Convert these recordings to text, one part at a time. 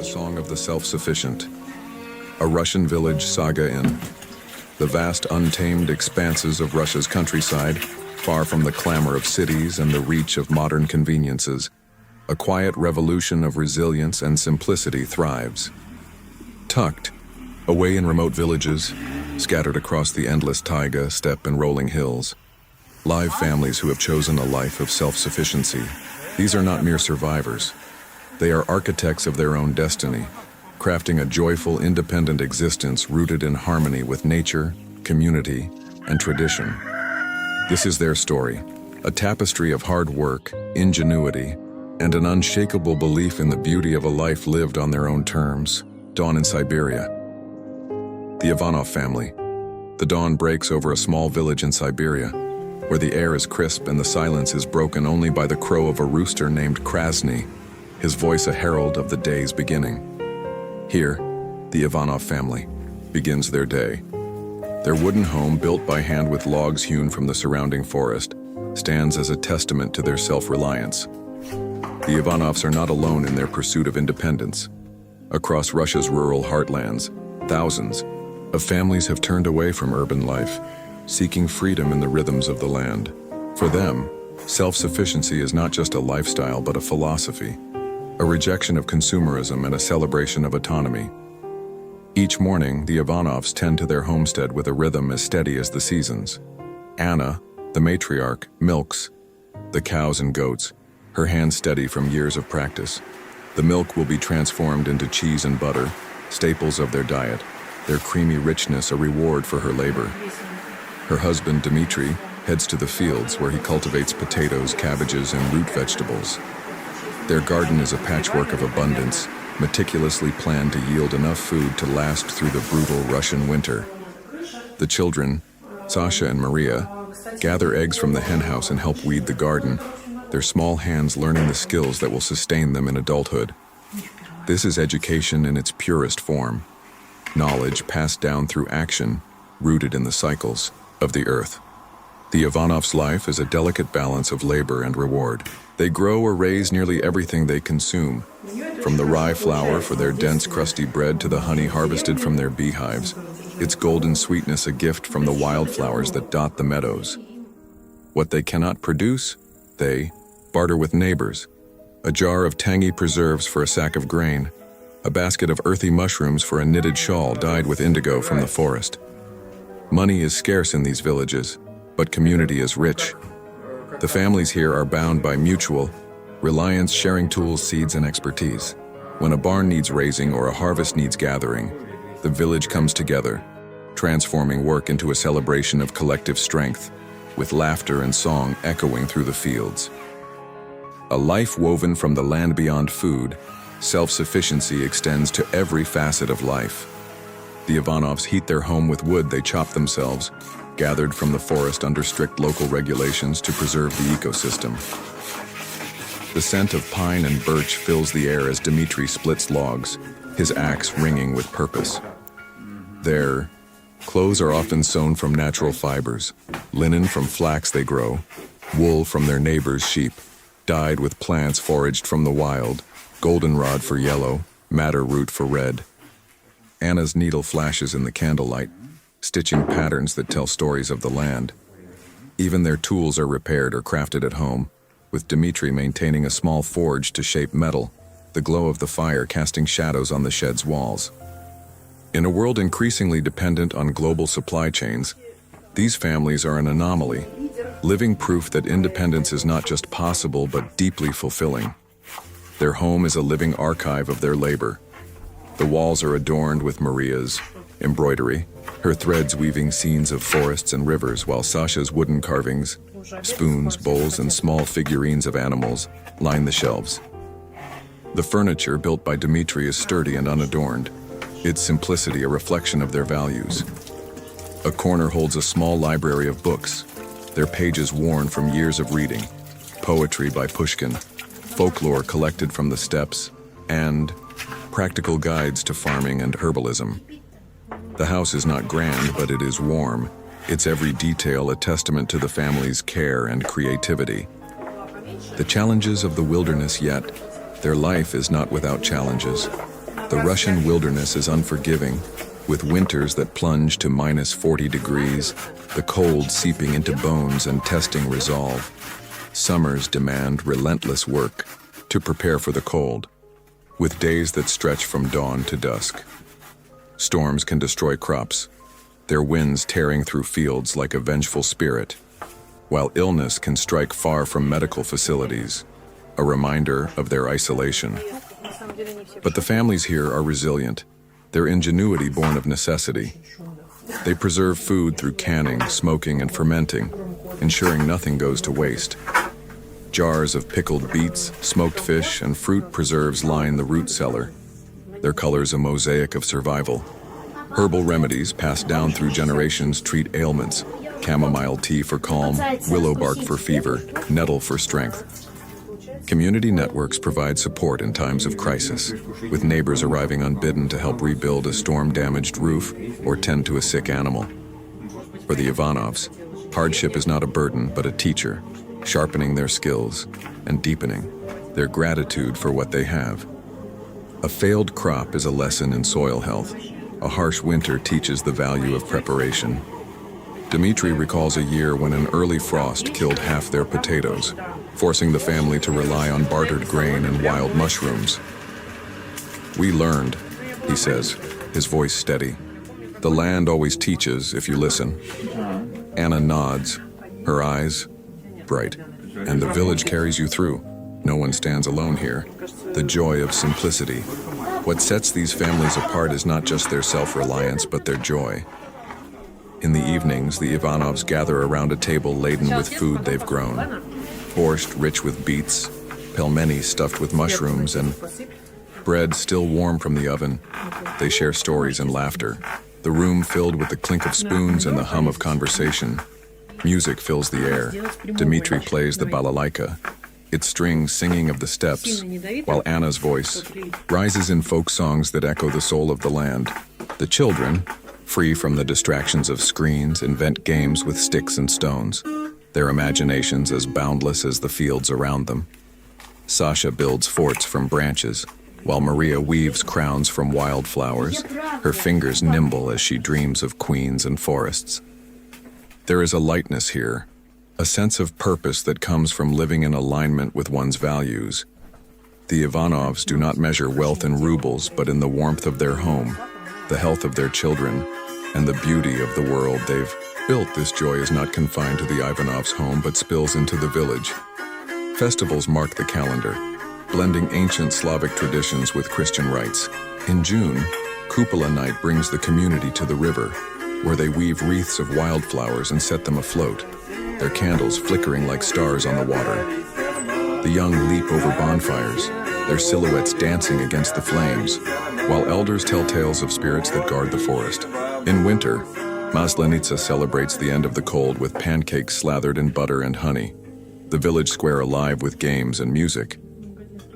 The Song of the Self-Sufficient, a Russian village saga in the vast untamed expanses of Russia's countryside, far from the clamor of cities and the reach of modern conveniences. A quiet revolution of resilience and simplicity thrives. Tucked away in remote villages, scattered across the endless taiga, steppe, and rolling hills, live families who have chosen a life of self-sufficiency. These are not mere survivors. They are architects of their own destiny, crafting a joyful, independent existence rooted in harmony with nature, community, and tradition. This is their story, a tapestry of hard work, ingenuity, and an unshakable belief in the beauty of a life lived on their own terms. Dawn in Siberia. The Ivanov family. The dawn breaks over a small village in Siberia, where the air is crisp and the silence is broken only by the crow of a rooster named Krasny, his voice a herald of the day's beginning. Here, the Ivanov family begins their day. Their wooden home, built by hand with logs hewn from the surrounding forest, stands as a testament to their self-reliance. The Ivanovs are not alone in their pursuit of independence. Across Russia's rural heartlands, thousands of families have turned away from urban life, seeking freedom in the rhythms of the land. For them, self-sufficiency is not just a lifestyle but a philosophy, a rejection of consumerism and a celebration of autonomy. Each morning, the Ivanovs tend to their homestead with a rhythm as steady as the seasons. Anna, the matriarch, milks the cows and goats, her hands steady from years of practice. The milk will be transformed into cheese and butter, staples of their diet, their creamy richness a reward for her labor. Her husband, Dmitry, heads to the fields where he cultivates potatoes, cabbages, and root vegetables. Their garden is a patchwork of abundance, meticulously planned to yield enough food to last through the brutal Russian winter. The children, Sasha and Maria, gather eggs from the henhouse and help weed the garden, their small hands learning the skills that will sustain them in adulthood. This is education in its purest form, knowledge passed down through action, rooted in the cycles of the earth. The Ivanovs' life is a delicate balance of labor and reward. They grow or raise nearly everything they consume, from the rye flour for their dense, crusty bread to the honey harvested from their beehives, its golden sweetness a gift from the wildflowers that dot the meadows. What they cannot produce, they barter with neighbors. A jar of tangy preserves for a sack of grain, a basket of earthy mushrooms for a knitted shawl dyed with indigo from the forest. Money is scarce in these villages, but community is rich. The families here are bound by mutual reliance, sharing tools, seeds, and expertise. When a barn needs raising or a harvest needs gathering, the village comes together, transforming work into a celebration of collective strength, with laughter and song echoing through the fields. A life woven from the land beyond food, self-sufficiency extends to every facet of life. The Ivanovs heat their home with wood they chop themselves, gathered from the forest under strict local regulations to preserve the ecosystem. The scent of pine and birch fills the air as Dmitry splits logs, his axe ringing with purpose. Their clothes are often sewn from natural fibers, linen from flax they grow, wool from their neighbors' sheep, dyed with plants foraged from the wild, goldenrod for yellow, madder root for red. Anna's needle flashes in the candlelight, stitching patterns that tell stories of the land. Even their tools are repaired or crafted at home, with Dmitry maintaining a small forge to shape metal, the glow of the fire casting shadows on the shed's walls. In a world increasingly dependent on global supply chains, these families are an anomaly, living proof that independence is not just possible but deeply fulfilling. Their home is a living archive of their labor. The walls are adorned with Maria's embroidery, her threads weaving scenes of forests and rivers, while Sasha's wooden carvings, spoons, bowls, and small figurines of animals line the shelves. The furniture built by Dmitry is sturdy and unadorned, its simplicity a reflection of their values. A corner holds a small library of books, their pages worn from years of reading, poetry by Pushkin, folklore collected from the steppes, and practical guides to farming and herbalism. The house is not grand, but it is warm, its every detail a testament to the family's care and creativity. The challenges of the wilderness, yet their life is not without challenges. The Russian wilderness is unforgiving, with winters that plunge to -40 degrees, the cold seeping into bones and testing resolve. Summers demand relentless work to prepare for the cold, with days that stretch from dawn to dusk. Storms can destroy crops, their winds tearing through fields like a vengeful spirit, while illness can strike far from medical facilities, a reminder of their isolation. But the families here are resilient, their ingenuity born of necessity. They preserve food through canning, smoking, and fermenting, ensuring nothing goes to waste. Jars of pickled beets, smoked fish, and fruit preserves line the root cellar, their colors a mosaic of survival. Herbal remedies passed down through generations treat ailments: chamomile tea for calm, willow bark for fever, nettle for strength. Community networks provide support in times of crisis, with neighbors arriving unbidden to help rebuild a storm-damaged roof or tend to a sick animal. For the Ivanovs, hardship is not a burden but a teacher, sharpening their skills and deepening their gratitude for what they have. A failed crop is a lesson in soil health. A harsh winter teaches the value of preparation. Dmitry recalls a year when an early frost killed half their potatoes, forcing the family to rely on bartered grain and wild mushrooms. "We learned," he says, his voice steady. "The land always teaches if you listen." Anna nods, her eyes bright. "And the village carries you through. No one stands alone here." The joy of simplicity. What sets these families apart is not just their self-reliance, but their joy. In the evenings, the Ivanovs gather around a table laden with food they've grown. Borscht rich with beets, pelmeni stuffed with mushrooms, and bread still warm from the oven. They share stories and laughter, the room filled with the clink of spoons and the hum of conversation. Music fills the air. Dmitry plays the balalaika, its strings singing of the steppes, while Anna's voice rises in folk songs that echo the soul of the land. The children, free from the distractions of screens, invent games with sticks and stones, their imaginations as boundless as the fields around them. Sasha builds forts from branches, while Maria weaves crowns from wildflowers, her fingers nimble as she dreams of queens and forests. There is a lightness here, a sense of purpose that comes from living in alignment with one's values. The Ivanovs do not measure wealth in rubles, but in the warmth of their home, the health of their children, and the beauty of the world they've built. This joy is not confined to the Ivanovs' home, but spills into the village. Festivals mark the calendar, blending ancient Slavic traditions with Christian rites. In June, Cupola night brings the community to the river, where they weave wreaths of wildflowers and set them afloat, their candles flickering like stars on the water. The young leap over bonfires, their silhouettes dancing against the flames, while elders tell tales of spirits that guard the forest. In winter, Maslenitsa celebrates the end of the cold with pancakes slathered in butter and honey, the village square alive with games and music.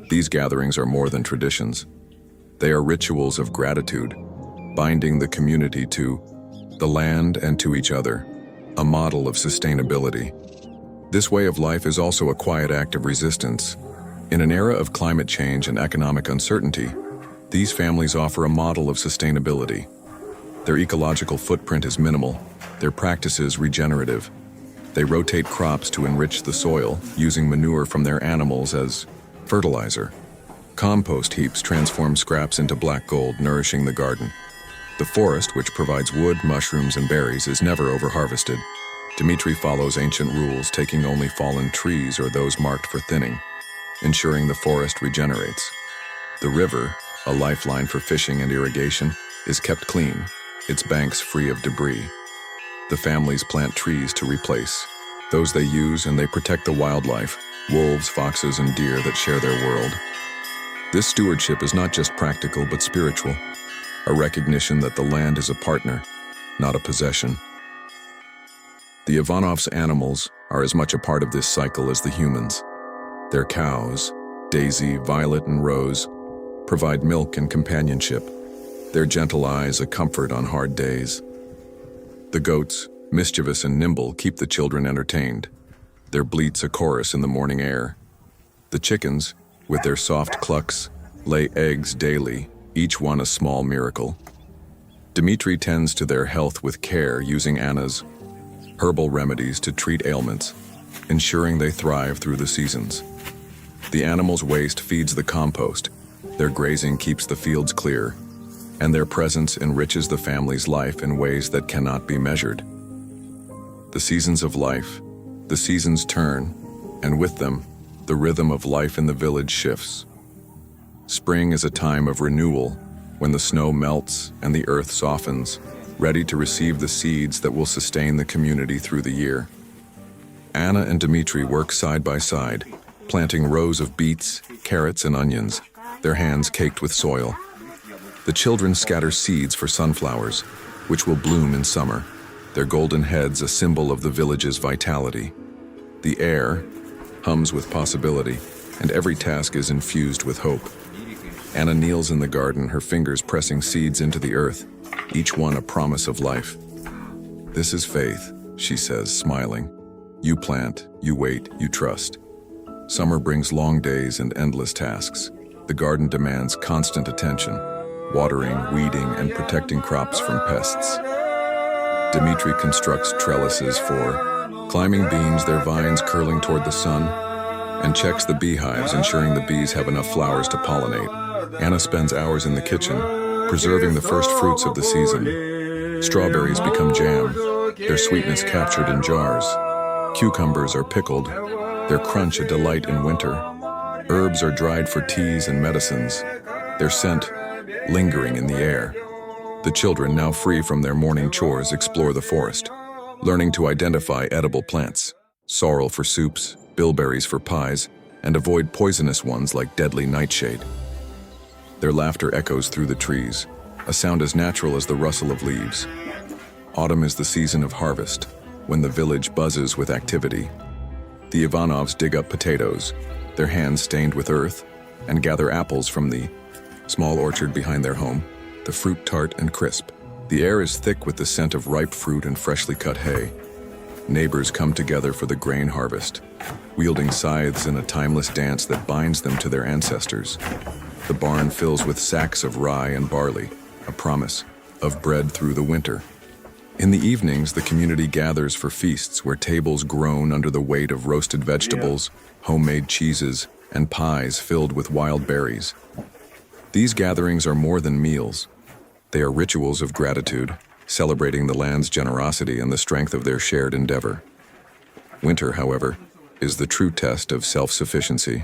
These gatherings are more than traditions. They are rituals of gratitude, binding the community to the land and to each other, a model of sustainability. This way of life is also a quiet act of resistance. In an era of climate change and economic uncertainty, these families offer a model of sustainability. Their ecological footprint is minimal, their practices regenerative. They rotate crops to enrich the soil, using manure from their animals as fertilizer. Compost heaps transform scraps into black gold, nourishing the garden. The forest, which provides wood, mushrooms, and berries, is never overharvested. Dmitry follows ancient rules, taking only fallen trees or those marked for thinning, ensuring the forest regenerates. The river, a lifeline for fishing and irrigation, is kept clean, its banks free of debris. The families plant trees to replace those they use, and they protect the wildlife, wolves, foxes, and deer that share their world. This stewardship is not just practical but spiritual, a recognition that the land is a partner, not a possession. The Ivanovs' animals are as much a part of this cycle as the humans. Their cows, Daisy, Violet, and Rose, provide milk and companionship, their gentle eyes a comfort on hard days. The goats, mischievous and nimble, keep the children entertained, their bleats a chorus in the morning air. The chickens, with their soft clucks, lay eggs daily, each one a small miracle. Dmitri tends to their health with care using Anna's herbal remedies to treat ailments, ensuring they thrive through the seasons. The animals' waste feeds the compost, their grazing keeps the fields clear, and their presence enriches the family's life in ways that cannot be measured. The seasons of life, the seasons turn, and with them, the rhythm of life in the village shifts. Spring is a time of renewal, when the snow melts and the earth softens, ready to receive the seeds that will sustain the community through the year. Anna and Dmitri work side by side, planting rows of beets, carrots, and onions, their hands caked with soil. The children scatter seeds for sunflowers, which will bloom in summer, their golden heads a symbol of the village's vitality. The air hums with possibility, and every task is infused with hope. Anna kneels in the garden, her fingers pressing seeds into the earth, each one a promise of life. "This is faith," she says, smiling. "You plant, you wait, you trust." Summer brings long days and endless tasks. The garden demands constant attention, watering, weeding, and protecting crops from pests. Dmitri constructs trellises for climbing beans, their vines curling toward the sun, and checks the beehives, ensuring the bees have enough flowers to pollinate. Anna spends hours in the kitchen, preserving the first fruits of the season. Strawberries become jam, their sweetness captured in jars. Cucumbers are pickled, their crunch a delight in winter. Herbs are dried for teas and medicines, their scent lingering in the air. The children, now free from their morning chores, explore the forest, learning to identify edible plants, sorrel for soups, bilberries for pies, and avoid poisonous ones like deadly nightshade. Their laughter echoes through the trees, a sound as natural as the rustle of leaves. Autumn is the season of harvest, when the village buzzes with activity. The Ivanovs dig up potatoes, their hands stained with earth, and gather apples from the small orchard behind their home, the fruit tart and crisp. The air is thick with the scent of ripe fruit and freshly cut hay. Neighbors come together for the grain harvest, wielding scythes in a timeless dance that binds them to their ancestors. The barn fills with sacks of rye and barley, a promise of bread through the winter. In the evenings, the community gathers for feasts where tables groan under the weight of roasted vegetables, homemade cheeses, and pies filled with wild berries. These gatherings are more than meals. They are rituals of gratitude, celebrating the land's generosity and the strength of their shared endeavor. Winter, however, is the true test of self-sufficiency.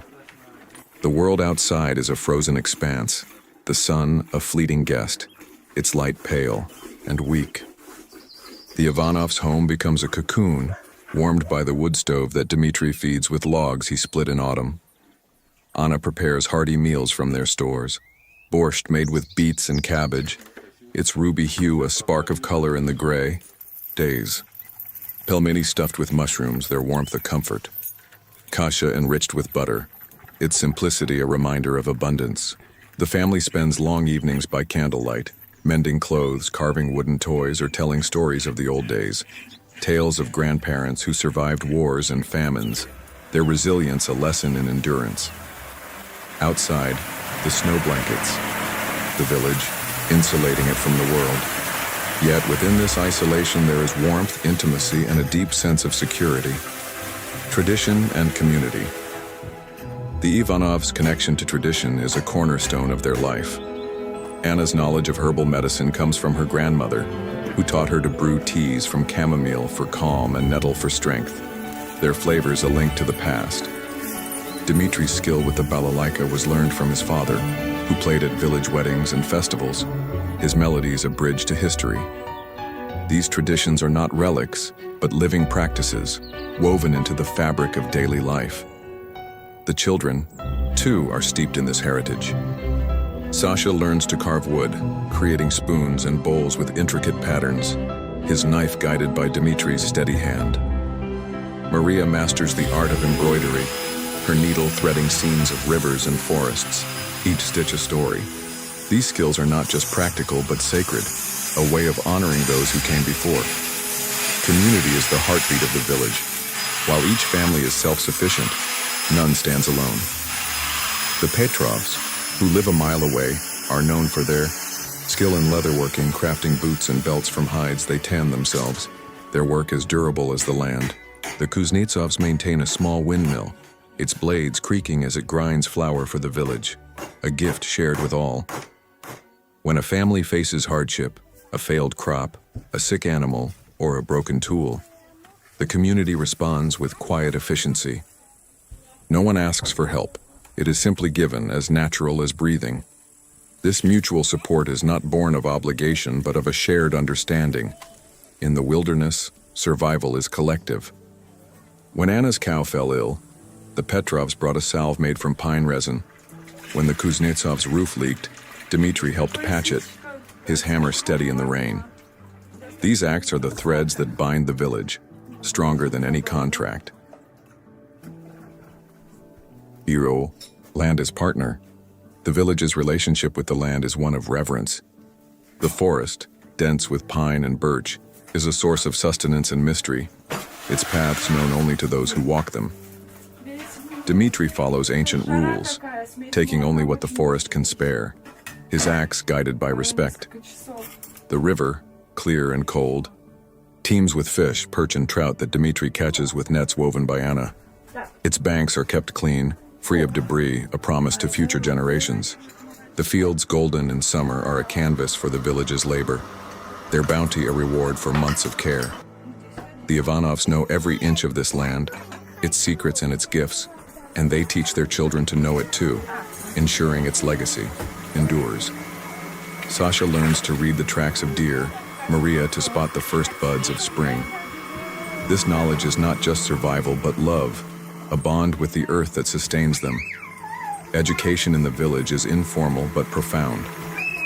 The world outside is a frozen expanse, the sun a fleeting guest, its light pale and weak. The Ivanovs' home becomes a cocoon, warmed by the wood stove that Dmitri feeds with logs he split in autumn. Anna prepares hearty meals from their stores, borscht made with beets and cabbage, its ruby hue a spark of color in the gray days. Pelmeni stuffed with mushrooms, their warmth a comfort. Kasha enriched with butter, its simplicity a reminder of abundance. The family spends long evenings by candlelight, mending clothes, carving wooden toys, or telling stories of the old days. Tales of grandparents who survived wars and famines, their resilience a lesson in endurance. Outside, the snow blankets, the village, insulating it from the world. Yet within this isolation there is warmth, intimacy, and a deep sense of security. Tradition and community. The Ivanovs' connection to tradition is a cornerstone of their life. Anna's knowledge of herbal medicine comes from her grandmother, who taught her to brew teas from chamomile for calm and nettle for strength, their flavors a link to the past. Dmitri's skill with the balalaika was learned from his father, who played at village weddings and festivals, his melodies a bridge to history. These traditions are not relics, but living practices, woven into the fabric of daily life. The children, too, are steeped in this heritage. Sasha learns to carve wood, creating spoons and bowls with intricate patterns, his knife guided by Dmitri's steady hand. Maria masters the art of embroidery, her needle threading scenes of rivers and forests, each stitch a story. These skills are not just practical but sacred, a way of honoring those who came before. Community is the heartbeat of the village. While each family is self-sufficient, none stands alone. The Petrovs, who live a mile away, are known for their skill in leatherworking, crafting boots and belts from hides they tan themselves. Their work is durable as the land. The Kuznetsovs maintain a small windmill, its blades creaking as it grinds flour for the village, a gift shared with all. When a family faces hardship, a failed crop, a sick animal, or a broken tool, the community responds with quiet efficiency. No one asks for help. It is simply given, as natural as breathing. This mutual support is not born of obligation, but of a shared understanding. In the wilderness, survival is collective. When Anna's cow fell ill, the Petrovs brought a salve made from pine resin. When the Kuznetsovs' roof leaked, Dmitri helped patch it, his hammer steady in the rain. These acts are the threads that bind the village, stronger than any contract. Hero, land as partner. The village's relationship with the land is one of reverence. The forest, dense with pine and birch, is a source of sustenance and mystery, its paths known only to those who walk them. Dmitri follows ancient rules, taking only what the forest can spare, his acts guided by respect. The river, clear and cold, teems with fish, perch and trout that Dmitri catches with nets woven by Anna. Its banks are kept clean, free of debris, a promise to future generations. The fields, golden in summer, are a canvas for the village's labor, their bounty a reward for months of care. The Ivanovs know every inch of this land, its secrets and its gifts, and they teach their children to know it too, ensuring its legacy endures. Sasha learns to read the tracks of deer, Maria to spot the first buds of spring. This knowledge is not just survival, but love, a bond with the earth that sustains them. Education in the village is informal but profound.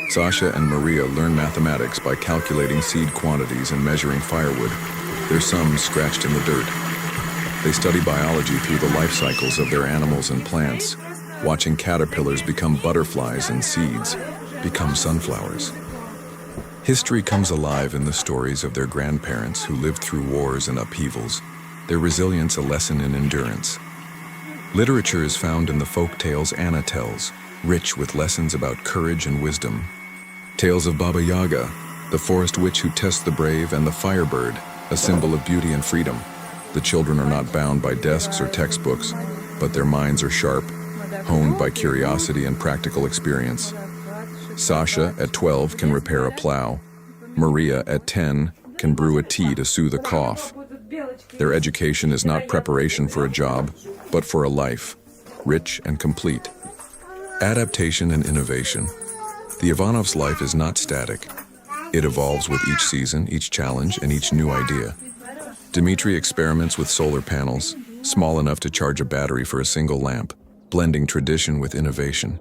Sasha and Maria learn mathematics by calculating seed quantities and measuring firewood, their sums scratched in the dirt. They study biology through the life cycles of their animals and plants, watching caterpillars become butterflies and seeds become sunflowers. History comes alive in the stories of their grandparents who lived through wars and upheavals, their resilience a lesson in endurance. Literature is found in the folk tales Anna tells, rich with lessons about courage and wisdom. Tales of Baba Yaga, the forest witch who tests the brave, and the firebird, a symbol of beauty and freedom. The children are not bound by desks or textbooks, but their minds are sharp, honed by curiosity and practical experience. Sasha, at 12, can repair a plow. Maria, at 10, can brew a tea to soothe a cough. Their education is not preparation for a job, but for a life, rich and complete. Adaptation and innovation. The Ivanovs' life is not static. It evolves with each season, each challenge, and each new idea. Dmitri experiments with solar panels, small enough to charge a battery for a single lamp, blending tradition with innovation.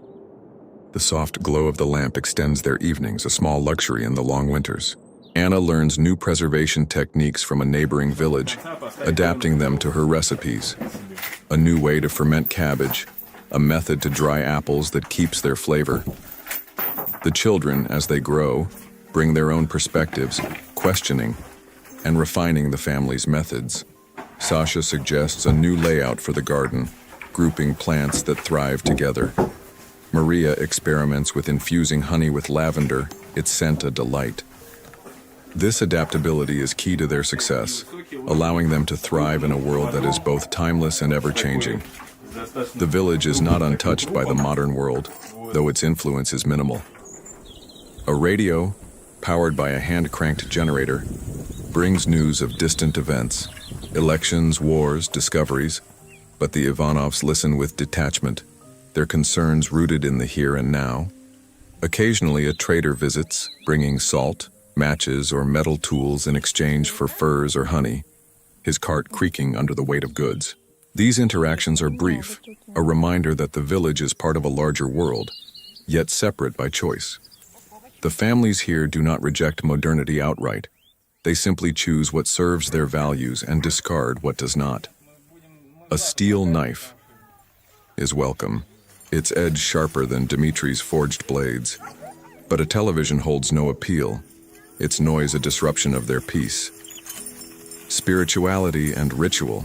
The soft glow of the lamp extends their evenings, a small luxury in the long winters. Anna learns new preservation techniques from a neighboring village, adapting them to her recipes. A new way to ferment cabbage, a method to dry apples that keeps their flavor. The children, as they grow, bring their own perspectives, questioning and refining the family's methods. Sasha suggests a new layout for the garden, grouping plants that thrive together. Maria experiments with infusing honey with lavender, its scent a delight. This adaptability is key to their success, allowing them to thrive in a world that is both timeless and ever-changing. The village is not untouched by the modern world, though its influence is minimal. A radio, powered by a hand-cranked generator, brings news of distant events, elections, wars, discoveries, but the Ivanovs listen with detachment, their concerns rooted in the here and now. Occasionally, a trader visits, bringing salt, matches, or metal tools in exchange for furs or honey, his cart creaking under the weight of goods. These interactions are brief, a reminder that the village is part of a larger world, yet separate by choice. The families here do not reject modernity outright. They simply choose what serves their values and discard what does not. A steel knife is welcome, its edge sharper than Dmitri's forged blades. But a television holds no appeal, its noise a disruption of their peace. Spirituality and ritual.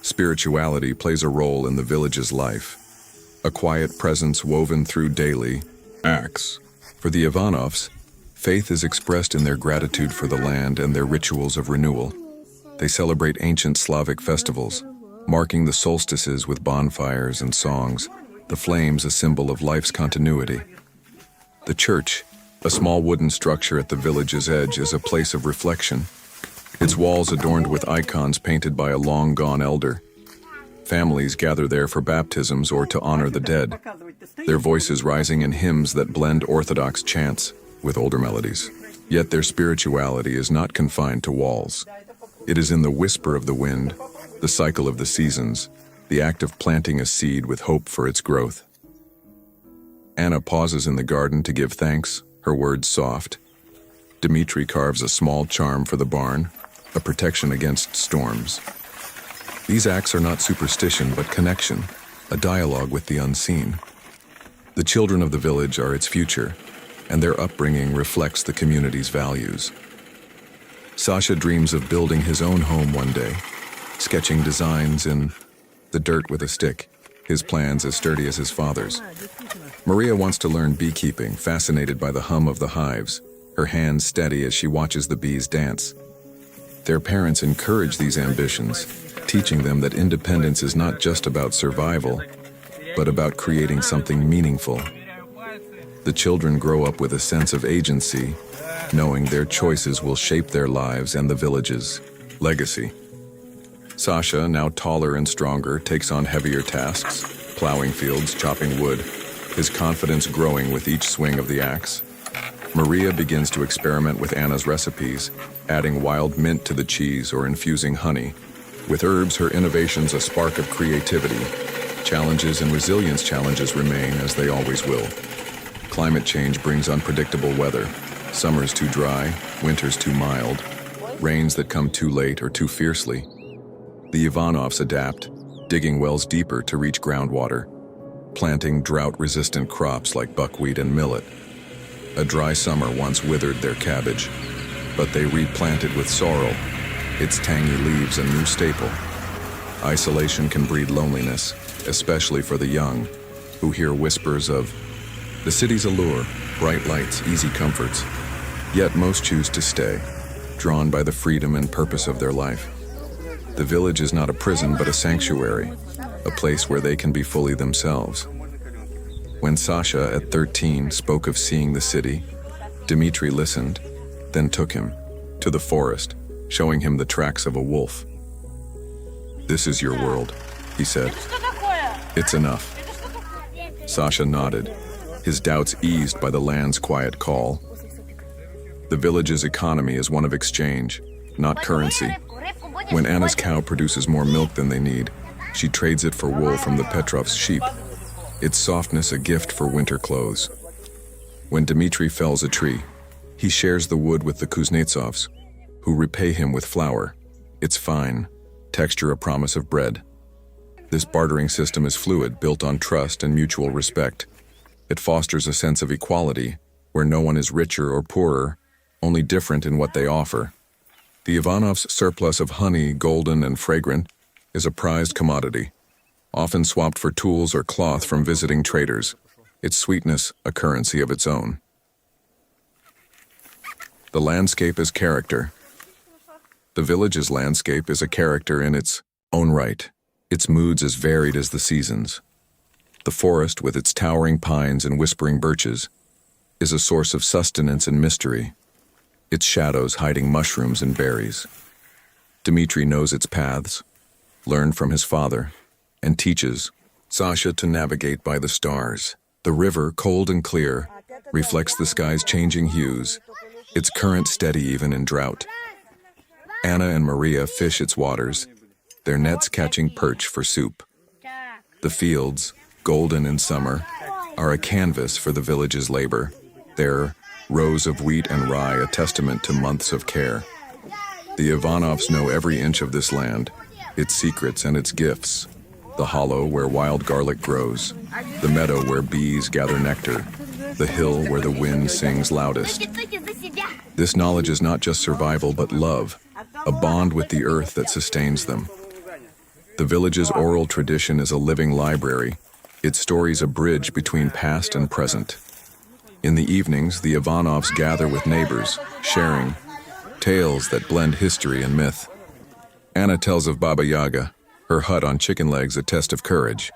Spirituality plays a role in the village's life. A quiet presence woven through daily acts For the Ivanovs, faith is expressed in their gratitude for the land and their rituals of renewal. They celebrate ancient Slavic festivals, marking the solstices with bonfires and songs, the flames a symbol of life's continuity. The church, a small wooden structure at the village's edge, is a place of reflection, its walls adorned with icons painted by a long-gone elder. Families gather there for baptisms or to honor the dead, their voices rising in hymns that blend Orthodox chants with older melodies. Yet their spirituality is not confined to walls. It is in the whisper of the wind, the cycle of the seasons, the act of planting a seed with hope for its growth. Anna pauses in the garden to give thanks, her words soft. Dmitri carves a small charm for the barn, a protection against storms. These acts are not superstition but connection, a dialogue with the unseen. The children of the village are its future, and their upbringing reflects the community's values. Sasha dreams of building his own home one day, sketching designs in the dirt with a stick, his plans as sturdy as his father's. Maria wants to learn beekeeping, fascinated by the hum of the hives, her hands steady as she watches the bees dance. Their parents encourage these ambitions, teaching them that independence is not just about survival, but about creating something meaningful. The children grow up with a sense of agency, knowing their choices will shape their lives and the village's legacy. Sasha, now taller and stronger, takes on heavier tasks, plowing fields, chopping wood, his confidence growing with each swing of the axe. Maria begins to experiment with Anna's recipes, adding wild mint to the cheese or infusing honey. With herbs, her innovations a spark of creativity. Challenges and resilience challenges remain, as they always will. Climate change brings unpredictable weather. Summers too dry, winters too mild, rains that come too late or too fiercely. The Ivanovs adapt, digging wells deeper to reach groundwater, planting drought-resistant crops like buckwheat and millet. A dry summer once withered their cabbage, but they replanted with sorrel, its tangy leaves a new staple. Isolation can breed loneliness, especially for the young, who hear whispers of the city's allure, bright lights, easy comforts. Yet most choose to stay, drawn by the freedom and purpose of their life. The village is not a prison but a sanctuary, a place where they can be fully themselves. When Sasha, at 13, spoke of seeing the city, Dmitri listened, then took him to the forest, showing him the tracks of a wolf. "This is your world," he said. "It's enough." Sasha nodded, his doubts eased by the land's quiet call. The village's economy is one of exchange, not currency. When Anna's cow produces more milk than they need, she trades it for wool from the Petrovs' sheep, its softness a gift for winter clothes. When Dmitri fells a tree, he shares the wood with the Kuznetsovs, who repay him with flour, its fine texture a promise of bread. This bartering system is fluid, built on trust and mutual respect. It fosters a sense of equality, where no one is richer or poorer, only different in what they offer. The Ivanovs' surplus of honey, golden and fragrant, is a prized commodity, often swapped for tools or cloth from visiting traders, its sweetness a currency of its own. The landscape is character. The village's landscape is a character in its own right, its moods as varied as the seasons. The forest, with its towering pines and whispering birches, is a source of sustenance and mystery, its shadows hiding mushrooms and berries. Dmitri knows its paths, learned from his father, and teaches Sasha to navigate by the stars. The river, cold and clear, reflects the sky's changing hues, its current steady even in drought. Anna and Maria fish its waters, their nets catching perch for soup. The fields, golden in summer, are a canvas for the village's labor, their rows of wheat and rye a testament to months of care. The Ivanovs know every inch of this land, its secrets and its gifts. The hollow where wild garlic grows, the meadow where bees gather nectar, the hill where the wind sings loudest. This knowledge is not just survival but love, a bond with the earth that sustains them. The village's oral tradition is a living library, its stories a bridge between past and present. In the evenings, the Ivanovs gather with neighbors, sharing tales that blend history and myth. Anna tells of Baba Yaga, her hut on chicken legs a test of courage.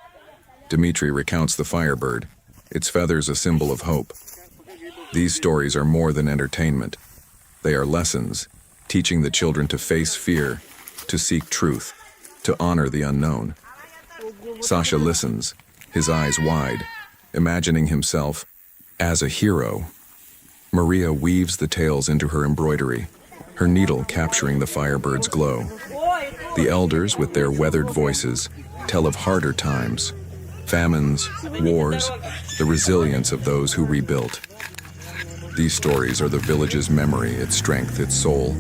Dmitri recounts the firebird, its feathers a symbol of hope. These stories are more than entertainment. They are lessons, teaching the children to face fear, to seek truth, to honor the unknown. Sasha listens, his eyes wide, imagining himself as a hero. Maria weaves the tales into her embroidery, her needle capturing the firebird's glow. The elders, with their weathered voices, tell of harder times, famines, wars, the resilience of those who rebuilt. These stories are the village's memory, its strength, its soul,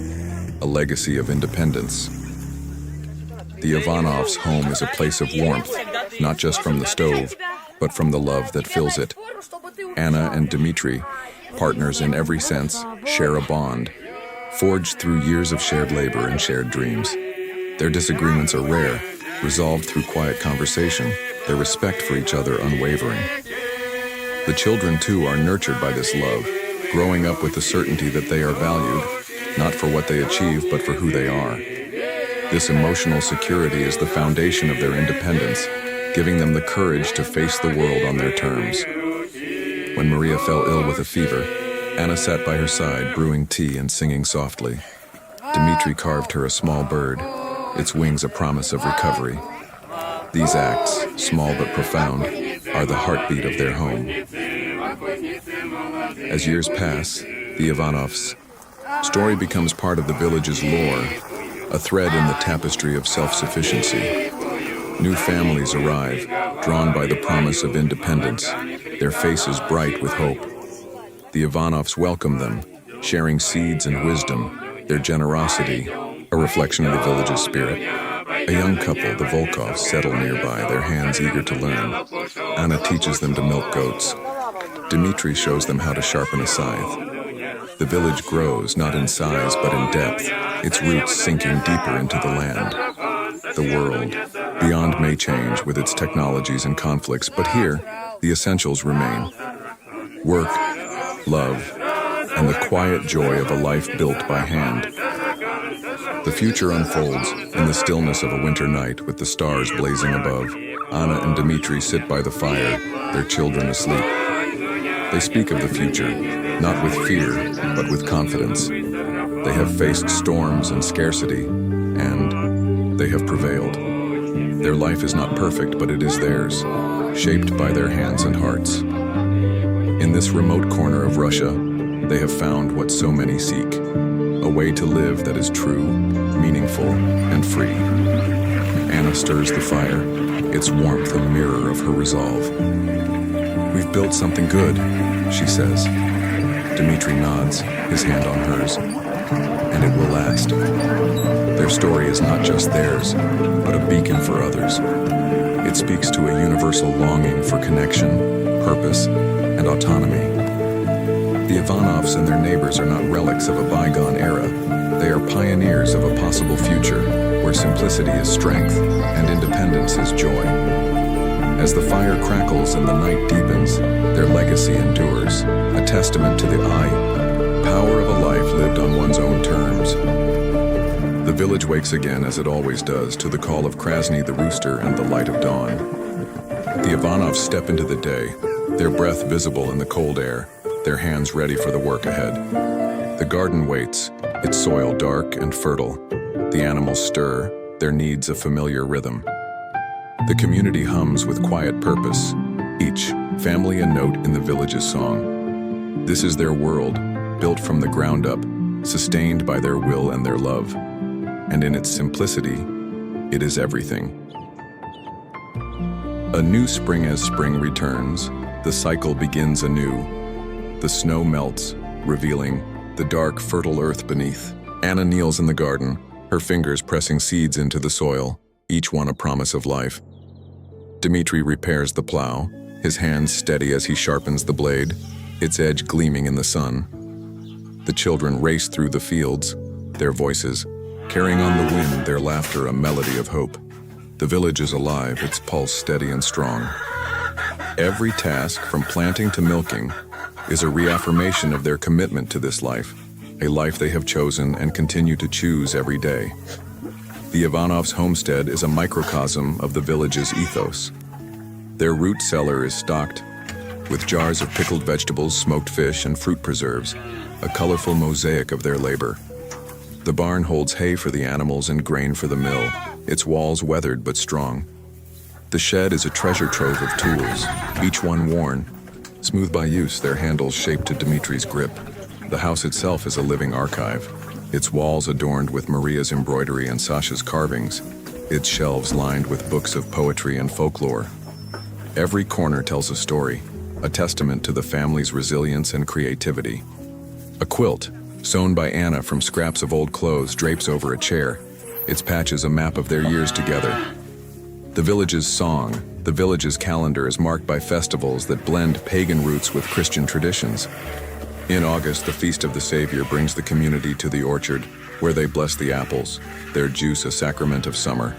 a legacy of independence. The Ivanovs' home is a place of warmth, not just from the stove, but from the love that fills it. Anna and Dmitri, partners in every sense, share a bond, forged through years of shared labor and shared dreams. Their disagreements are rare, resolved through quiet conversation, their respect for each other unwavering. The children, too, are nurtured by this love, growing up with the certainty that they are valued, not for what they achieve, but for who they are. This emotional security is the foundation of their independence, giving them the courage to face the world on their terms. When Maria fell ill with a fever, Anna sat by her side, brewing tea and singing softly. Dmitri carved her a small bird, its wings a promise of recovery. These acts, small but profound, are the heartbeat of their home. As years pass, the Ivanovs' story becomes part of the village's lore, a thread in the tapestry of self-sufficiency. New families arrive, drawn by the promise of independence, their faces bright with hope. The Ivanovs welcome them, sharing seeds and wisdom, their generosity, a reflection of the village's spirit. A young couple, the Volkovs, settle nearby, their hands eager to learn. Anna teaches them to milk goats. Dmitri shows them how to sharpen a scythe. The village grows, not in size but in depth, its roots sinking deeper into the land. The world beyond may change with its technologies and conflicts, but here, the essentials remain. Work, love, and the quiet joy of a life built by hand. The future unfolds in the stillness of a winter night with the stars blazing above. Anna and Dmitri sit by the fire, their children asleep. They speak of the future, not with fear, but with confidence. They have faced storms and scarcity, and they have prevailed. Their life is not perfect, but it is theirs, shaped by their hands and hearts. In this remote corner of Russia, they have found what so many seek, a way to live that is true, meaningful, and free. Anna stirs the fire, its warmth a mirror of her resolve. "We've built something good," she says. Dmitri nods, his hand on hers. "And it will last." Their story is not just theirs, but a beacon for others. It speaks to a universal longing for connection, purpose, and autonomy. The Ivanovs and their neighbors are not relics of a bygone era. They are pioneers of a possible future where simplicity is strength and independence is joy. As the fire crackles and the night deepens, their legacy endures, a testament to the power of a life lived on one's own terms. The village wakes again, as it always does, to the call of Krasny the rooster and the light of dawn. The Ivanovs step into the day, their breath visible in the cold air, their hands ready for the work ahead. The garden waits, its soil dark and fertile. The animals stir, their needs a familiar rhythm. The community hums with quiet purpose, each family a note in the village's song. This is their world, built from the ground up, sustained by their will and their love. And in its simplicity, it is everything. A new spring as spring returns, the cycle begins anew. The snow melts, revealing the dark, fertile earth beneath. Anna kneels in the garden, her fingers pressing seeds into the soil, each one a promise of life. Dmitri repairs the plow, his hands steady as he sharpens the blade, its edge gleaming in the sun. The children race through the fields, their voices carrying on the wind, their laughter a melody of hope. The village is alive, its pulse steady and strong. Every task, from planting to milking, is a reaffirmation of their commitment to this life, a life they have chosen and continue to choose every day. The Ivanovs' homestead is a microcosm of the village's ethos. Their root cellar is stocked with jars of pickled vegetables, smoked fish, and fruit preserves, a colorful mosaic of their labor. The barn holds hay for the animals and grain for the mill, its walls weathered but strong. The shed is a treasure trove of tools, each one worn, smooth by use, their handles shaped to Dmitri's grip. The house itself is a living archive, its walls adorned with Maria's embroidery and Sasha's carvings, its shelves lined with books of poetry and folklore. Every corner tells a story, a testament to the family's resilience and creativity. A quilt, sewn by Anna from scraps of old clothes, drapes over a chair. Its patch is a map of their years together. The village's song, the village's calendar, is marked by festivals that blend pagan roots with Christian traditions. In August, the Feast of the Savior brings the community to the orchard, where they bless the apples, their juice a sacrament of summer.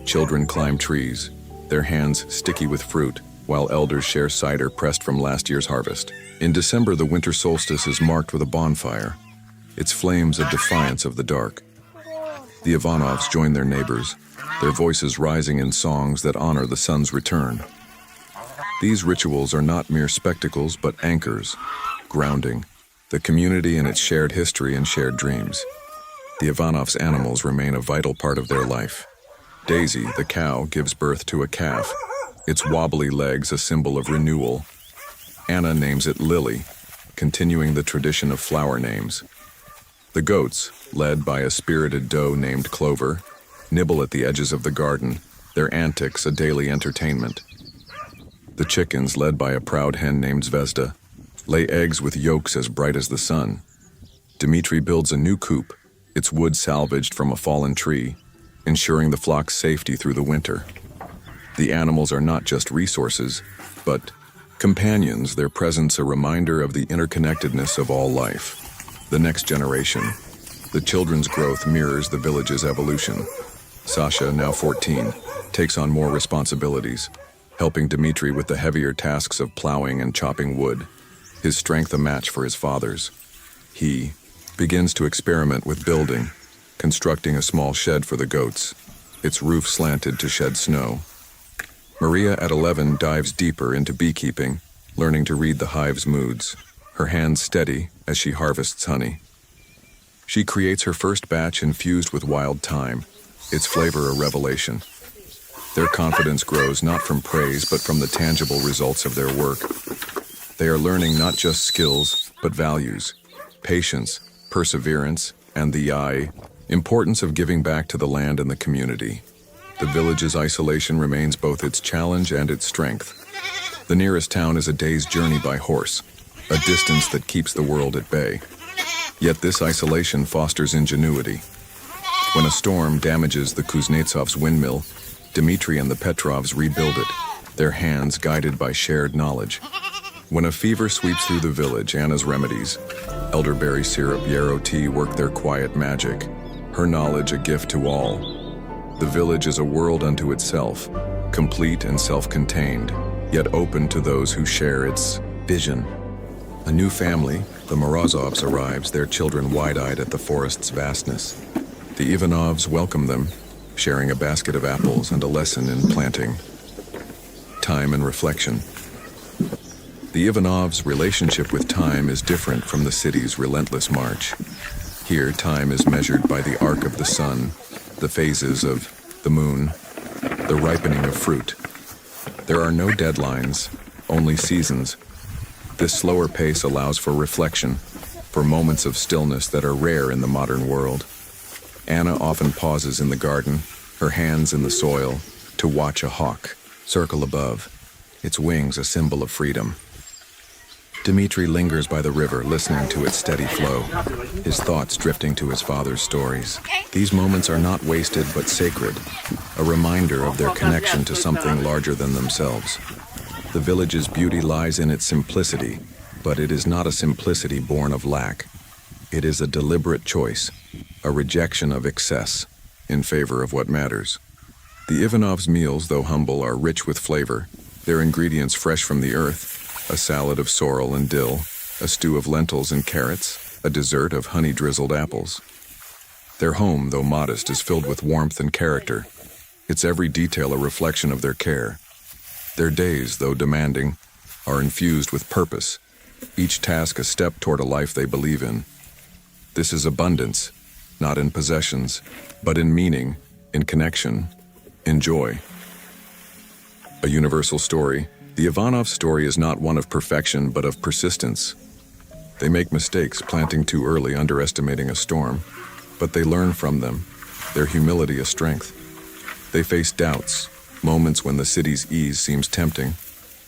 Children climb trees, their hands sticky with fruit, while elders share cider pressed from last year's harvest. In December, the winter solstice is marked with a bonfire, its flames a defiance of the dark. The Ivanovs join their neighbors, their voices rising in songs that honor the sun's return. These rituals are not mere spectacles, but anchors, grounding the community in its shared history and shared dreams. The Ivanovs' animals remain a vital part of their life. Daisy, the cow, gives birth to a calf, its wobbly legs a symbol of renewal. Anna names it Lily, continuing the tradition of flower names. The goats, led by a spirited doe named Clover, nibble at the edges of the garden, their antics a daily entertainment. The chickens, led by a proud hen named Zvezda, lay eggs with yolks as bright as the sun. Dmitri builds a new coop, its wood salvaged from a fallen tree, ensuring the flock's safety through the winter. The animals are not just resources, but companions, their presence a reminder of the interconnectedness of all life. The next generation, the children's growth mirrors the village's evolution. Sasha, now 14, takes on more responsibilities, helping Dmitri with the heavier tasks of plowing and chopping wood, his strength a match for his father's. He begins to experiment with building, constructing a small shed for the goats, its roof slanted to shed snow. Maria, at 11, dives deeper into beekeeping, learning to read the hive's moods, her hands steady as she harvests honey. She creates her first batch infused with wild thyme, its flavor a revelation. Their confidence grows not from praise but from the tangible results of their work. They are learning not just skills, but values, patience, perseverance, and the importance of giving back to the land and the community. The village's isolation remains both its challenge and its strength. The nearest town is a day's journey by horse, a distance that keeps the world at bay. Yet this isolation fosters ingenuity. When a storm damages the Kuznetsovs' windmill, Dmitri and the Petrovs rebuild it, their hands guided by shared knowledge. When a fever sweeps through the village, Anna's remedies, elderberry syrup, yarrow tea, work their quiet magic, her knowledge a gift to all. The village is a world unto itself, complete and self-contained, yet open to those who share its vision. A new family, the Morozovs, arrives, their children wide-eyed at the forest's vastness. The Ivanovs welcome them, sharing a basket of apples and a lesson in planting. Time and reflection. The Ivanovs' relationship with time is different from the city's relentless march. Here, time is measured by the arc of the sun, the phases of the moon, the ripening of fruit. There are no deadlines, only seasons. This slower pace allows for reflection, for moments of stillness that are rare in the modern world. Anna often pauses in the garden, her hands in the soil, to watch a hawk circle above, its wings a symbol of freedom. Dmitri lingers by the river, listening to its steady flow, his thoughts drifting to his father's stories. These moments are not wasted but sacred, a reminder of their connection to something larger than themselves. The village's beauty lies in its simplicity, but it is not a simplicity born of lack. It is a deliberate choice, a rejection of excess, in favor of what matters. The Ivanovs' meals, though humble, are rich with flavor, their ingredients fresh from the earth, a salad of sorrel and dill, a stew of lentils and carrots, a dessert of honey-drizzled apples. Their home, though modest, is filled with warmth and character. Its every detail a reflection of their care. Their days, though demanding, are infused with purpose, each task a step toward a life they believe in. This is abundance, not in possessions, but in meaning, in connection, in joy. A universal story, the Ivanov story is not one of perfection but of persistence. They make mistakes, planting too early, underestimating a storm, but they learn from them, their humility a strength. They face doubts, moments when the city's ease seems tempting,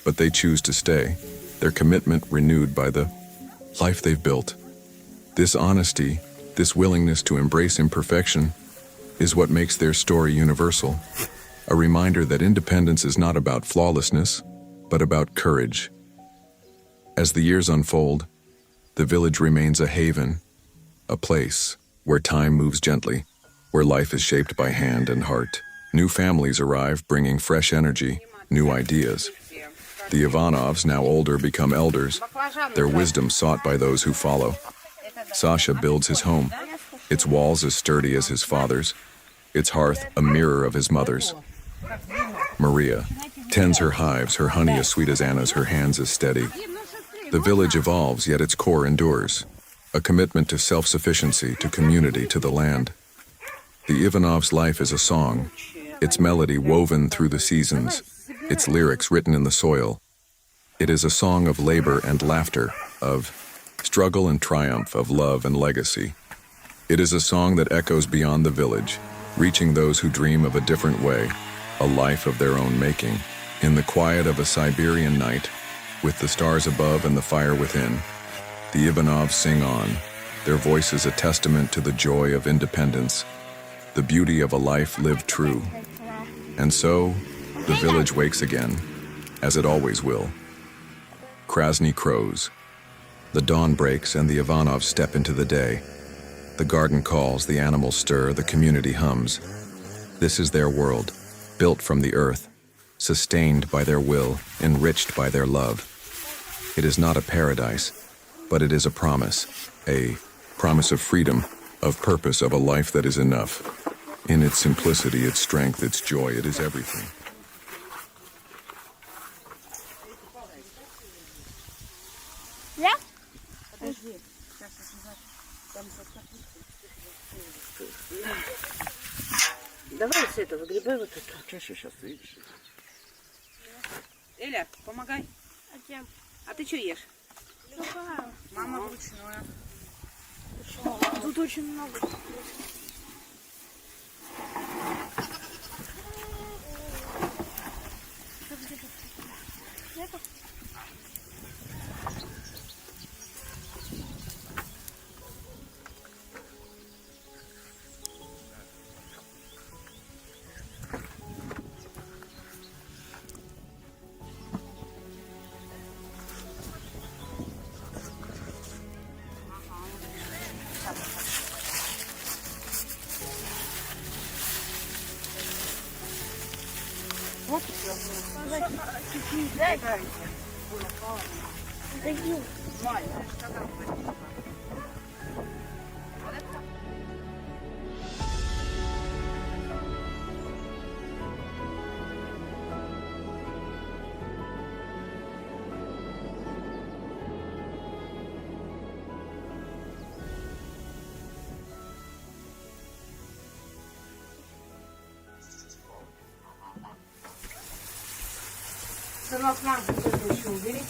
but they choose to stay, their commitment renewed by the life they've built. This honesty, this willingness to embrace imperfection, is what makes their story universal, a reminder that independence is not about flawlessness, but about courage. As the years unfold, the village remains a haven, a place where time moves gently, where life is shaped by hand and heart. New families arrive, bringing fresh energy, new ideas. The Ivanovs, now older, become elders, their wisdom sought by those who follow. Sasha builds his home, its walls as sturdy as his father's, its hearth a mirror of his mother's. Maria tends her hives, her honey as sweet as Anna's, her hands as steady. The village evolves, yet its core endures, a commitment to self-sufficiency, to community, to the land. The Ivanovs' life is a song, its melody woven through the seasons, its lyrics written in the soil. It is a song of labor and laughter, of struggle and triumph, of love and legacy. It is a song that echoes beyond the village, reaching those who dream of a different way, a life of their own making. In the quiet of a Siberian night, with the stars above and the fire within, the Ivanovs sing on, their voices a testament to the joy of independence, the beauty of a life lived true. And so, the village wakes again, as it always will. Krasny crows. The dawn breaks and the Ivanovs step into the day. The garden calls, the animals stir, the community hums. This is their world, built from the earth, sustained by their will, enriched by their love. It is not a paradise, but it is a promise of freedom, of purpose, of a life that is enough. In its simplicity, its strength, its joy, it is everything. Yeah? Давай с этого грибы вот эту чашу сейчас видишь. Эля, помогай. А кем? А ты что ешь? Мама вручную. Тут очень много. Вот Дай. Сынок, на, это еще убери.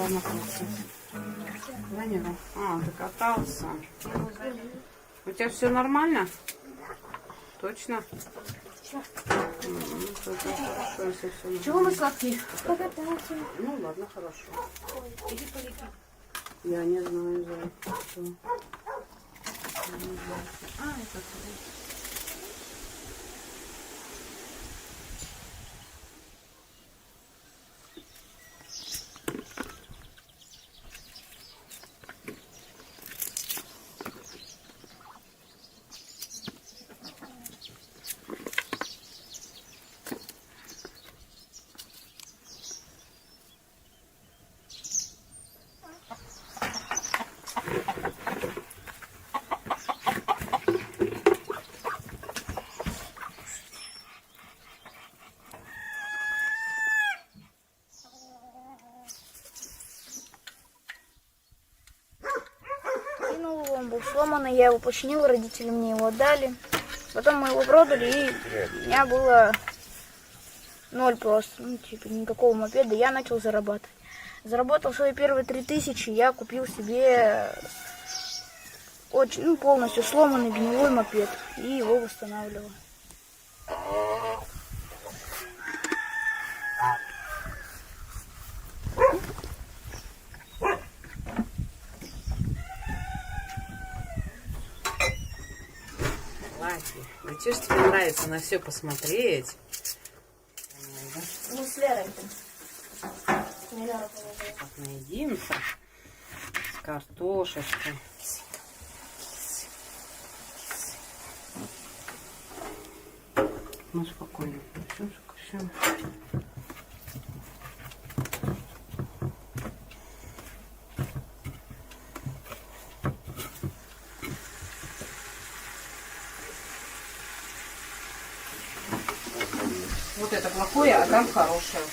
ладно, классно. Заняла? А, ты катался. У тебя все нормально? Точно? Хорошо, если все нормально. Чего мы сладкие? Покатался. Ну ладно, хорошо. Иди полети. Я не знаю, за что. А, это Кинул, он был сломанный, я его починил, родители мне его отдали. Потом мы его продали, и у меня было 0 просто, ну, типа, никакого мопеда. Я начал зарабатывать. Заработал свои первые 3000, я купил себе очень, ну, полностью сломанный гнилой мопед и его восстанавливал. Ведь что ж тебе нравится на все посмотреть? Ну, с Лерой. Так, наедимся с картошечкой. Ну, спокойно. Все. Вот это плохое, а там хорошее.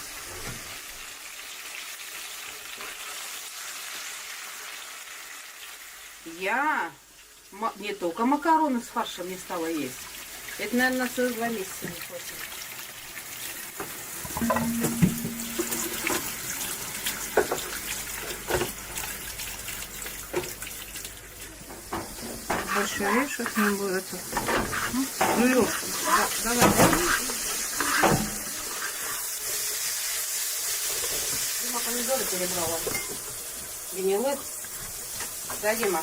Я не только макароны с фаршем не стала есть. Это, наверное, целых 2 месяца не хватит. Больше вешать не будет. Ну, Лёш, давай. Дима помидоры перебрала. Гнилых. Да, Дима?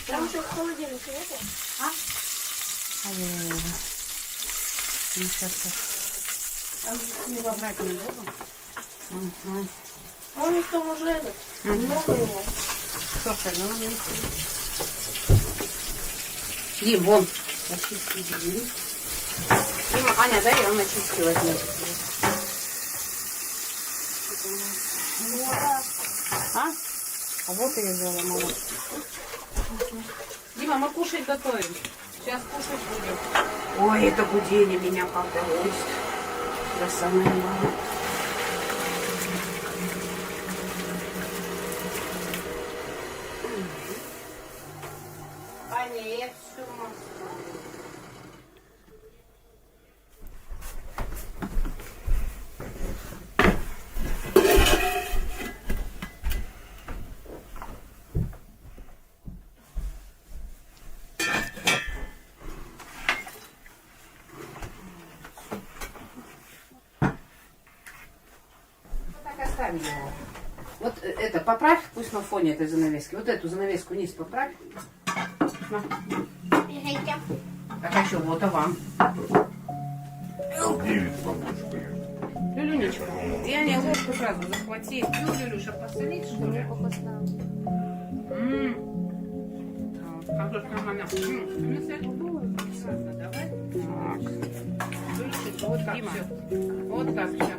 Там еще в холодильнике нету? А? Сейчас не вобрать не буду. Угу. Он там уже этот. Много его. Слушай, ну не Дим, вон. Очистки бери. Дима, Аня, дай, он очистки возьмет. А? А вот я взяла молоко. Дима, мы кушать готовим. Сейчас кушать будем. Ой, это гудение меня как-то будет. До самой мамы. А нет, все. Оставь его. Вот это поправь, пусть на фоне этой занавески. Вот эту занавеску вниз поправь. На. Так, а что, вот а вам. Люлюнечка, я не ложку сразу захвати. Люлюша, посолить, что ли? Картошка мама. Давай. Люлюшечка, вот так все. Вот так все.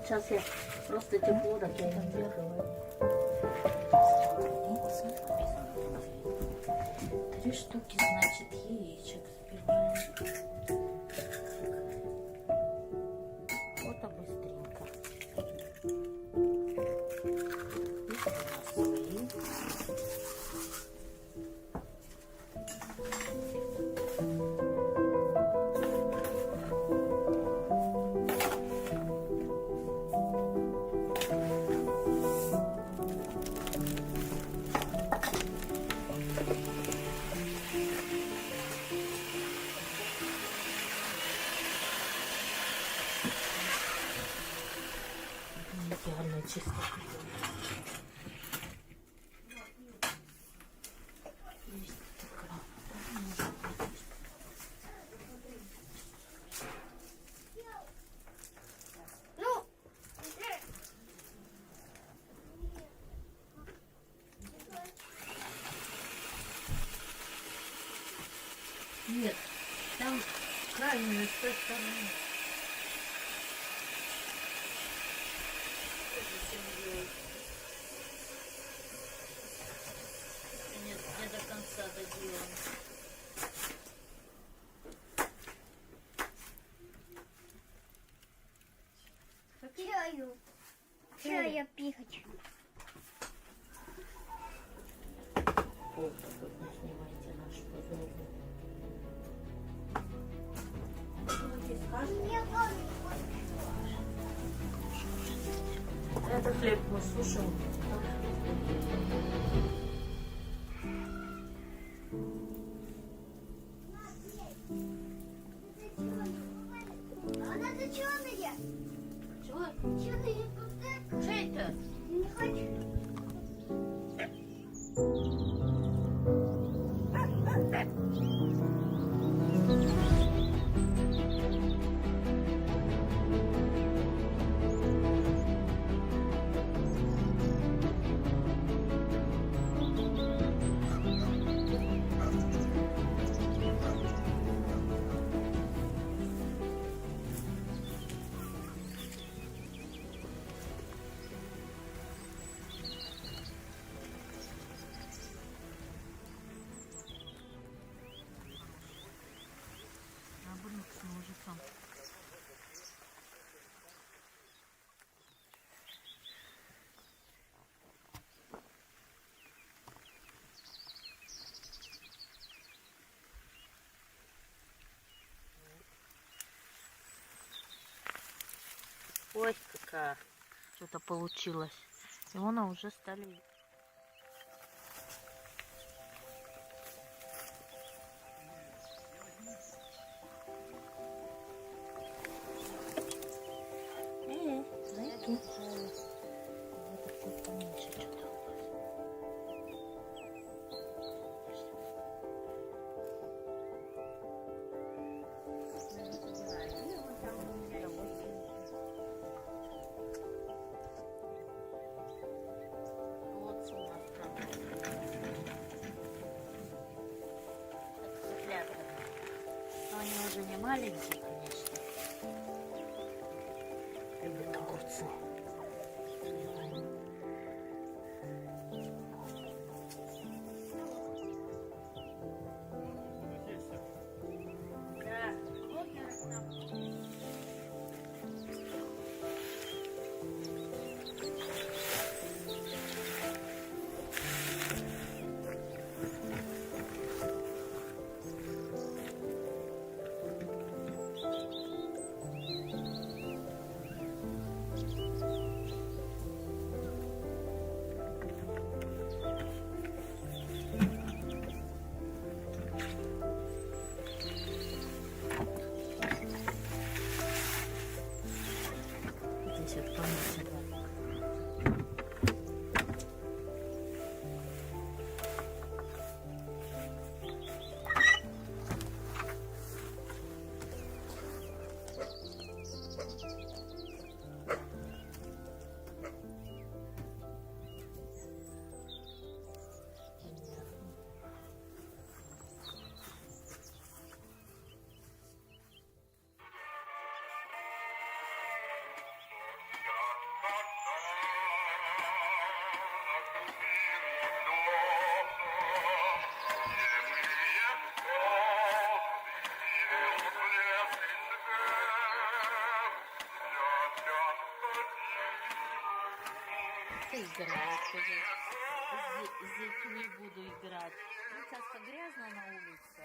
сейчас я просто тепло, так я их делаю. 3 штуки, значит, яичек забиваем. Вот быстренько. Здесь у нас слои. Идеально чисто. Есть экран. Ну, Нет, там крайне с той стороны. Нет, не до конца доделан. чаю. Чая пихать. Фото тут не снимайте наш позор. Мне Это хлеб мы сушим. Она точеная. Чего? Точеные пустые. Что это? Не хочу. Наборник с ножиком. Ой, какая что-то получилось. И вон уже стали. Знаете, это чуть поменьше что-то у вас. Вот у нас там. Это цыплята. Но они уже не маленькие, конечно. Любят огурцы. Да, вот я там. играть. С детьми буду играть. Ну, часто грязно на улице.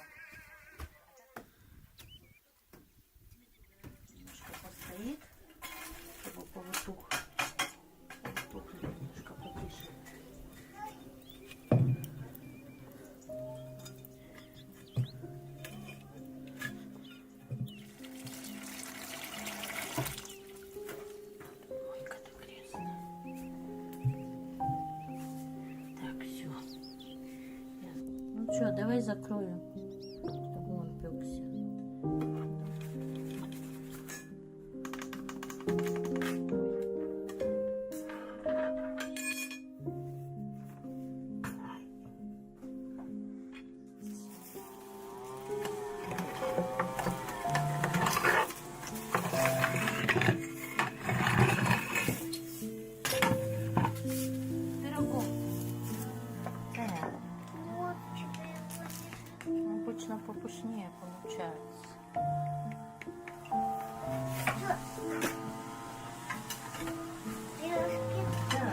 Немножко постоит, чтобы повытух. Повытухли немножко потише. Ой, как грязно. Так, все. Ну что, давай закрою, чтобы он пекся. Пирогом. Вот 4, 8. Обычно попушнее получается. Пирожки. Да.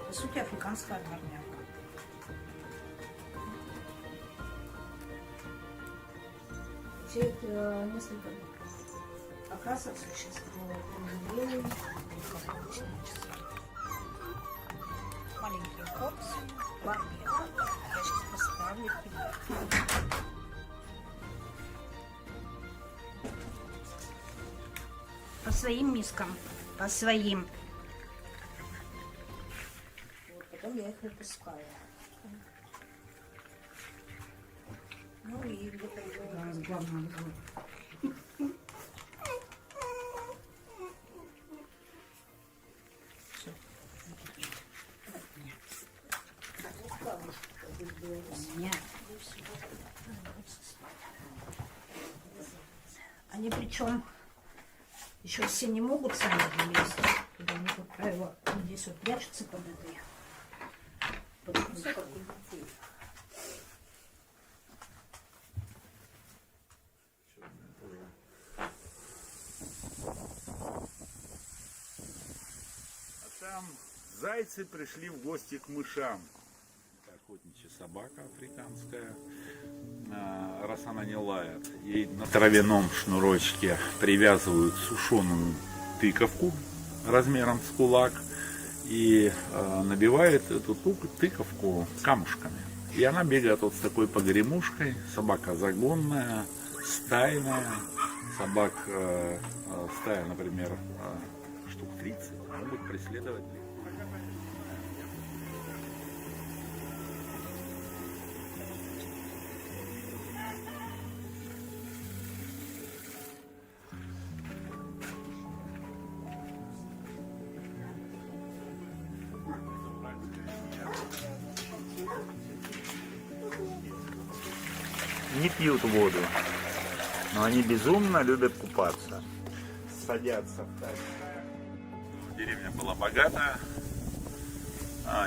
По сути, африканская дворняга. Несколько окрасов существует. Белый, маленький кокс, барбер. Я сейчас поставлю тебе. По своим мискам, по своим. Вот, потом я их выпускаю. Ну и где-то главное. Все. Они причем еще все не могут сами вылезть. Они, как правило, здесь вот прячутся под этой. Там зайцы пришли в гости к мышам. Это охотничья собака африканская. Раз она не лает, ей на травяном шнурочке привязывают сушеную тыковку размером с кулак и набивают эту тыковку камушками. И она бегает вот с такой погремушкой. Собака загонная, стайная. Собак стая, например, штук 30, могут преследовать. Не пьют воду, но они безумно любят купаться. Садятся в тачку. Деревня была богатая,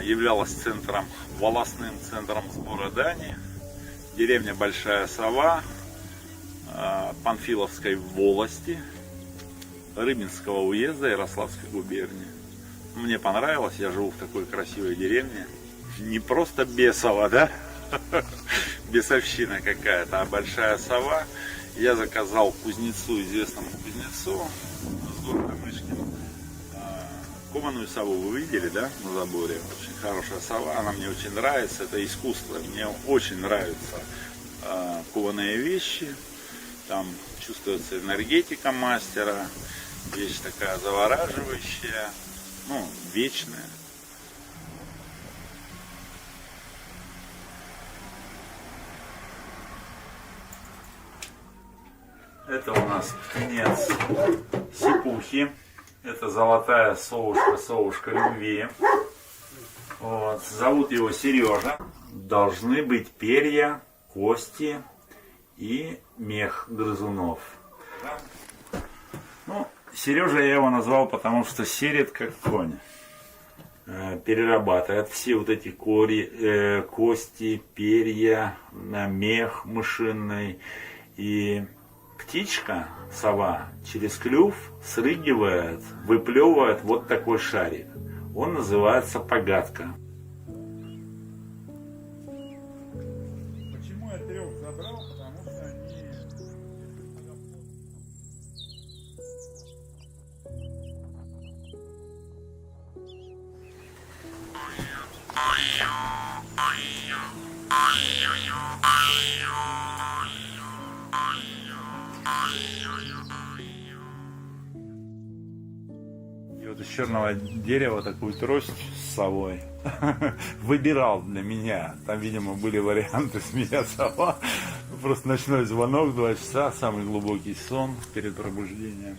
являлась центром, волостным центром сбора дани. Деревня Большая Сова, Панфиловской волости, Рыбинского уезда Ярославской губернии. Мне понравилось, я живу в такой красивой деревне. Не просто Бесово, да? Бесовщина какая-то, а Большая Сова. Я заказал кузнецу, известному кузнецу с города Мышкина, кованую сову. Вы видели, да, на заборе? Очень хорошая сова, она мне очень нравится, это искусство. Мне очень нравятся кованые вещи, там чувствуется энергетика мастера, вещь такая завораживающая, ну, вечная. Это у нас птенец сипухи. Это золотая совушка любви. Вот. Зовут его Сережа. Должны быть перья, кости и мех грызунов. Ну, Сережа я его назвал, потому что серит как конь. Перерабатывает все вот эти кости, перья, мех мышиный. И птичка, сова, через клюв срыгивает, выплевывает вот такой шарик. Он называется погадка. Почему я 3 забрал? Потому что они... И вот из черного дерева такую трость с совой выбирал для меня. Там, видимо, были варианты с меня сова. Просто ночной звонок, 2 часа, самый глубокий сон перед пробуждением.